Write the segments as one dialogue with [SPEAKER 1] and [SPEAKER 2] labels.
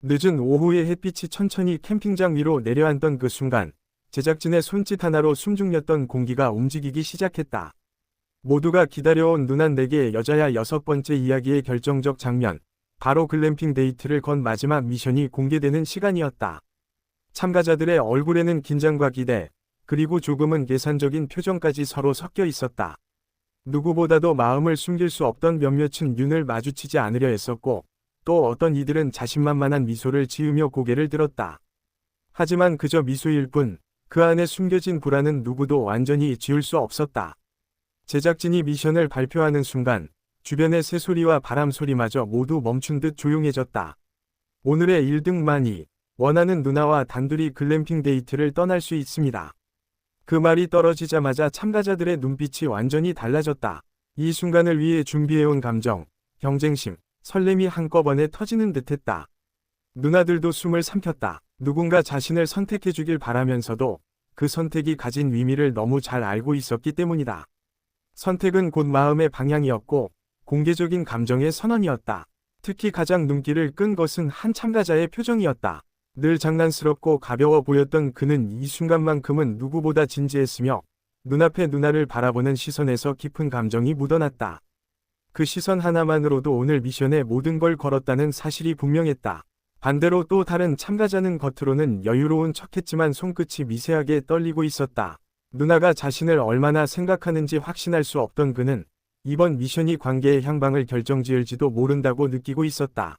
[SPEAKER 1] 늦은 오후에 햇빛이 천천히 캠핑장 위로 내려앉던 그 순간, 제작진의 손짓 하나로 숨죽였던 공기가 움직이기 시작했다. 모두가 기다려온 누난 내게 여자야 6번째 이야기의 결정적 장면, 바로 글램핑 데이트를 건 마지막 미션이 공개되는 시간이었다. 참가자들의 얼굴에는 긴장과 기대, 그리고 조금은 계산적인 표정까지 서로 섞여 있었다. 누구보다도 마음을 숨길 수 없던 몇몇은 윤을 마주치지 않으려 했었고, 또 어떤 이들은 자신만만한 미소를 지으며 고개를 들었다. 하지만 그저 미소일 뿐, 그 안에 숨겨진 불안은 누구도 완전히 지울 수 없었다. 제작진이 미션을 발표하는 순간, 주변의 새소리와 바람 소리마저 모두 멈춘 듯 조용해졌다. 오늘의 1등만이 원하는 누나와 단둘이 글램핑 데이트를 떠날 수 있습니다. 그 말이 떨어지자마자 참가자들의 눈빛이 완전히 달라졌다. 이 순간을 위해 준비해온 감정, 경쟁심, 설렘이 한꺼번에 터지는 듯했다. 누나들도 숨을 삼켰다. 누군가 자신을 선택해주길 바라면서도 그 선택이 가진 의미를 너무 잘 알고 있었기 때문이다. 선택은 곧 마음의 방향이었고 공개적인 감정의 선언이었다. 특히 가장 눈길을 끈 것은 한 참가자의 표정이었다. 늘 장난스럽고 가벼워 보였던 그는 이 순간만큼은 누구보다 진지했으며 눈앞의 누나를 바라보는 시선에서 깊은 감정이 묻어났다. 그 시선 하나만으로도 오늘 미션에 모든 걸 걸었다는 사실이 분명했다. 반대로 또 다른 참가자는 겉으로는 여유로운 척했지만 손끝이 미세하게 떨리고 있었다. 누나가 자신을 얼마나 생각하는지 확신할 수 없던 그는 이번 미션이 관계의 향방을 결정지을지도 모른다고 느끼고 있었다.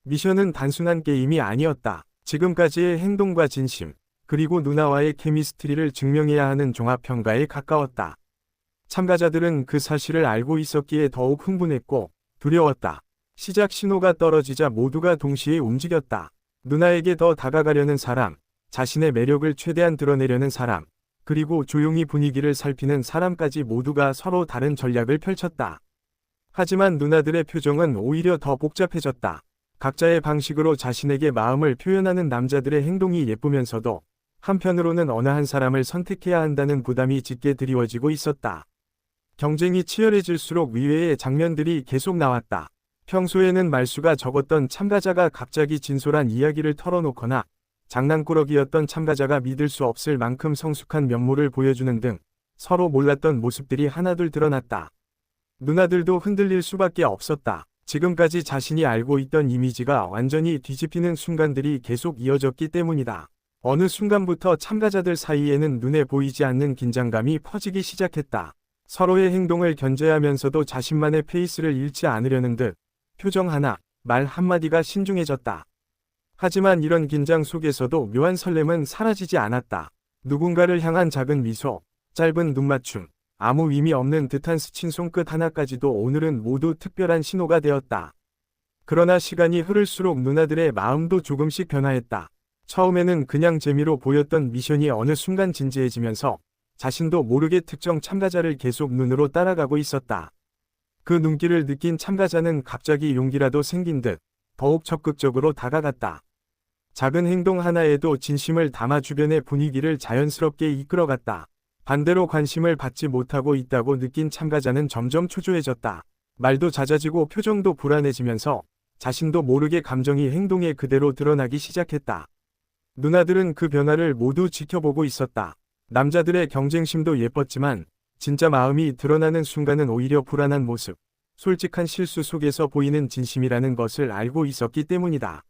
[SPEAKER 1] 미션은 단순한 게임이 아니었다. 지금까지의 행동과 진심, 그리고 누나와의 케미스트리를 증명해야 하는 종합평가에 가까웠다. 참가자들은 그 사실을 알고 있었기에 더욱 흥분했고 두려웠다. 시작 신호가 떨어지자 모두가 동시에 움직였다. 누나에게 더 다가가려는 사람, 자신의 매력을 최대한 드러내려는 사람, 그리고 조용히 분위기를 살피는 사람까지 모두가 서로 다른 전략을 펼쳤다. 하지만 누나들의 표정은 오히려 더 복잡해졌다. 각자의 방식으로 자신에게 마음을 표현하는 남자들의 행동이 예쁘면서도 한편으로는 어느 한 사람을 선택해야 한다는 부담이 짙게 드리워지고 있었다. 경쟁이 치열해질수록 의외의 장면들이 계속 나왔다. 평소에는 말수가 적었던 참가자가 갑자기 진솔한 이야기를 털어놓거나 장난꾸러기였던 참가자가 믿을 수 없을 만큼 성숙한 면모를 보여주는 등 서로 몰랐던 모습들이 하나둘 드러났다. 누나들도 흔들릴 수밖에 없었다. 지금까지 자신이 알고 있던 이미지가 완전히 뒤집히는 순간들이 계속 이어졌기 때문이다. 어느 순간부터 참가자들 사이에는 눈에 보이지 않는 긴장감이 퍼지기 시작했다. 서로의 행동을 견제하면서도 자신만의 페이스를 잃지 않으려는 듯 표정 하나, 말 한마디가 신중해졌다. 하지만 이런 긴장 속에서도 묘한 설렘은 사라지지 않았다. 누군가를 향한 작은 미소, 짧은 눈맞춤, 아무 의미 없는 듯한 스친 손끝 하나까지도 오늘은 모두 특별한 신호가 되었다. 그러나 시간이 흐를수록 누나들의 마음도 조금씩 변화했다. 처음에는 그냥 재미로 보였던 미션이 어느 순간 진지해지면서 자신도 모르게 특정 참가자를 계속 눈으로 따라가고 있었다. 그 눈길을 느낀 참가자는 갑자기 용기라도 생긴 듯 더욱 적극적으로 다가갔다. 작은 행동 하나에도 진심을 담아 주변의 분위기를 자연스럽게 이끌어갔다. 반대로 관심을 받지 못하고 있다고 느낀 참가자는 점점 초조해졌다. 말도 잦아지고 표정도 불안해지면서 자신도 모르게 감정이 행동에 그대로 드러나기 시작했다. 누나들은 그 변화를 모두 지켜보고 있었다. 남자들의 경쟁심도 예뻤지만 진짜 마음이 드러나는 순간은 오히려 불안한 모습, 솔직한 실수 속에서 보이는 진심이라는 것을 알고 있었기 때문이다.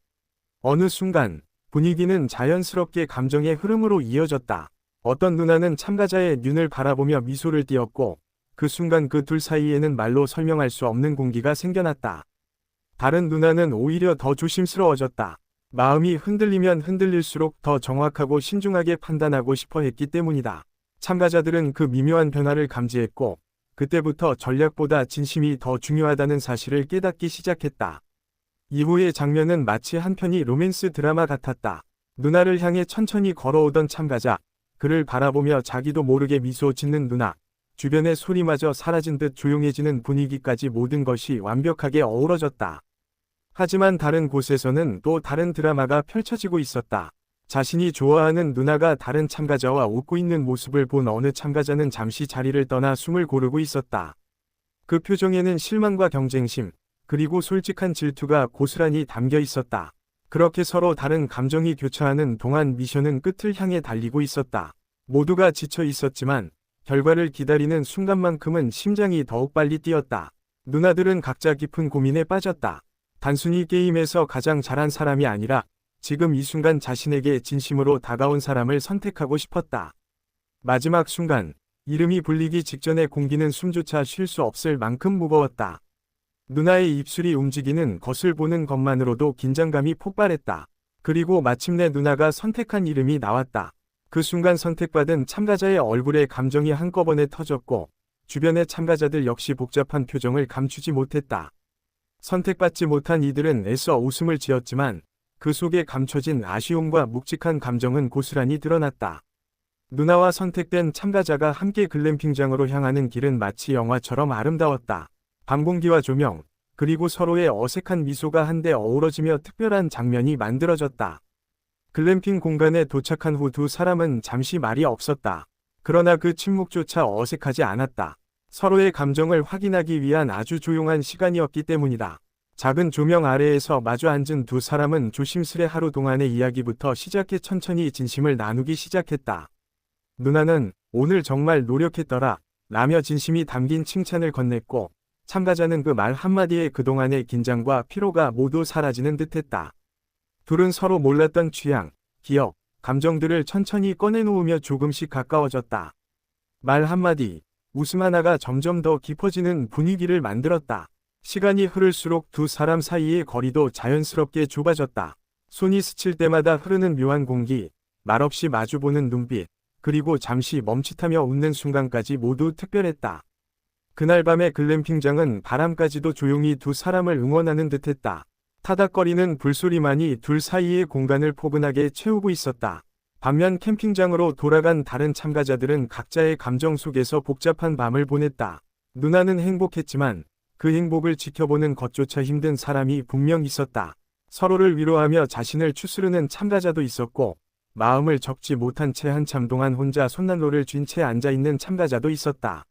[SPEAKER 1] 어느 순간 분위기는 자연스럽게 감정의 흐름으로 이어졌다. 어떤 누나는 참가자의 눈을 바라보며 미소를 띄었고 그 순간 그 둘 사이에는 말로 설명할 수 없는 공기가 생겨났다. 다른 누나는 오히려 더 조심스러워졌다. 마음이 흔들리면 흔들릴수록 더 정확하고 신중하게 판단하고 싶어 했기 때문이다. 참가자들은 그 미묘한 변화를 감지했고 그때부터 전략보다 진심이 더 중요하다는 사실을 깨닫기 시작했다. 이후의 장면은 마치 한 편의 로맨스 드라마 같았다. 누나를 향해 천천히 걸어오던 참가자, 그를 바라보며 자기도 모르게 미소 짓는 누나, 주변의 소리마저 사라진 듯 조용해지는 분위기까지 모든 것이 완벽하게 어우러졌다. 하지만 다른 곳에서는 또 다른 드라마가 펼쳐지고 있었다. 자신이 좋아하는 누나가 다른 참가자와 웃고 있는 모습을 본 어느 참가자는 잠시 자리를 떠나 숨을 고르고 있었다. 그 표정에는 실망과 경쟁심, 그리고 솔직한 질투가 고스란히 담겨 있었다. 그렇게 서로 다른 감정이 교차하는 동안 미션은 끝을 향해 달리고 있었다. 모두가 지쳐 있었지만 결과를 기다리는 순간만큼은 심장이 더욱 빨리 뛰었다. 누나들은 각자 깊은 고민에 빠졌다. 단순히 게임에서 가장 잘한 사람이 아니라 지금 이 순간 자신에게 진심으로 다가온 사람을 선택하고 싶었다. 마지막 순간, 이름이 불리기 직전에 공기는 숨조차 쉴 수 없을 만큼 무거웠다. 누나의 입술이 움직이는 것을 보는 것만으로도 긴장감이 폭발했다. 그리고 마침내 누나가 선택한 이름이 나왔다. 그 순간 선택받은 참가자의 얼굴에 감정이 한꺼번에 터졌고 주변의 참가자들 역시 복잡한 표정을 감추지 못했다. 선택받지 못한 이들은 애써 웃음을 지었지만 그 속에 감춰진 아쉬움과 묵직한 감정은 고스란히 드러났다. 누나와 선택된 참가자가 함께 글램핑장으로 향하는 길은 마치 영화처럼 아름다웠다. 밤 공기와 조명, 그리고 서로의 어색한 미소가 한데 어우러지며 특별한 장면이 만들어졌다. 글램핑 공간에 도착한 후 두 사람은 잠시 말이 없었다. 그러나 그 침묵조차 어색하지 않았다. 서로의 감정을 확인하기 위한 아주 조용한 시간이었기 때문이다. 작은 조명 아래에서 마주 앉은 두 사람은 조심스레 하루 동안의 이야기부터 시작해 천천히 진심을 나누기 시작했다. 누나는 "오늘 정말 노력했더라" 라며 진심이 담긴 칭찬을 건넸고 참가자는 그 말 한마디에 그동안의 긴장과 피로가 모두 사라지는 듯했다. 둘은 서로 몰랐던 취향, 기억, 감정들을 천천히 꺼내놓으며 조금씩 가까워졌다. 말 한마디, 웃음 하나가 점점 더 깊어지는 분위기를 만들었다. 시간이 흐를수록 두 사람 사이의 거리도 자연스럽게 좁아졌다. 손이 스칠 때마다 흐르는 묘한 공기, 말없이 마주보는 눈빛, 그리고 잠시 멈칫하며 웃는 순간까지 모두 특별했다. 그날 밤의 글램핑장은 바람까지도 조용히 두 사람을 응원하는 듯했다. 타닥거리는 불소리만이 둘 사이의 공간을 포근하게 채우고 있었다. 반면 캠핑장으로 돌아간 다른 참가자들은 각자의 감정 속에서 복잡한 밤을 보냈다. 누나는 행복했지만 그 행복을 지켜보는 것조차 힘든 사람이 분명 있었다. 서로를 위로하며 자신을 추스르는 참가자도 있었고 마음을 적지 못한 채 한참 동안 혼자 손난로를 쥔 채 앉아있는 참가자도 있었다.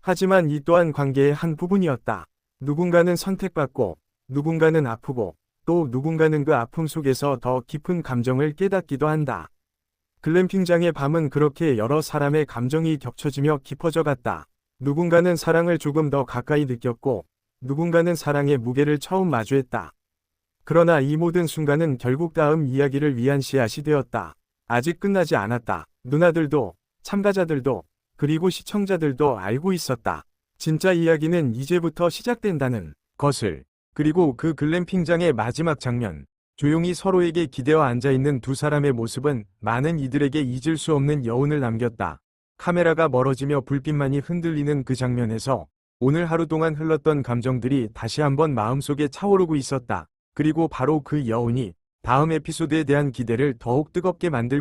[SPEAKER 1] 하지만 이 또한 관계의 한 부분이었다. 누군가는 선택받고 누군가는 아프고 또 누군가는 그 아픔 속에서 더 깊은 감정을 깨닫기도 한다. 글램핑장의 밤은 그렇게 여러 사람의 감정이 겹쳐지며 깊어져 갔다. 누군가는 사랑을 조금 더 가까이 느꼈고 누군가는 사랑의 무게를 처음 마주했다. 그러나 이 모든 순간은 결국 다음 이야기를 위한 씨앗이 되었다. 아직 끝나지 않았다. 누나들도 참가자들도 그리고 시청자들도 알고 있었다. 진짜 이야기는 이제부터 시작된다는 것을. 그리고 그 글램핑장의 마지막 장면. 조용히 서로에게 기대어 앉아있는 두 사람의 모습은 많은 이들에게 잊을 수 없는 여운을 남겼다. 카메라가 멀어지며 불빛만이 흔들리는 그 장면에서 오늘 하루 동안 흘렀던 감정들이 다시 한번 마음속에 차오르고 있었다. 그리고 바로 그 여운이 다음 에피소드에 대한 기대를 더욱 뜨겁게 만들고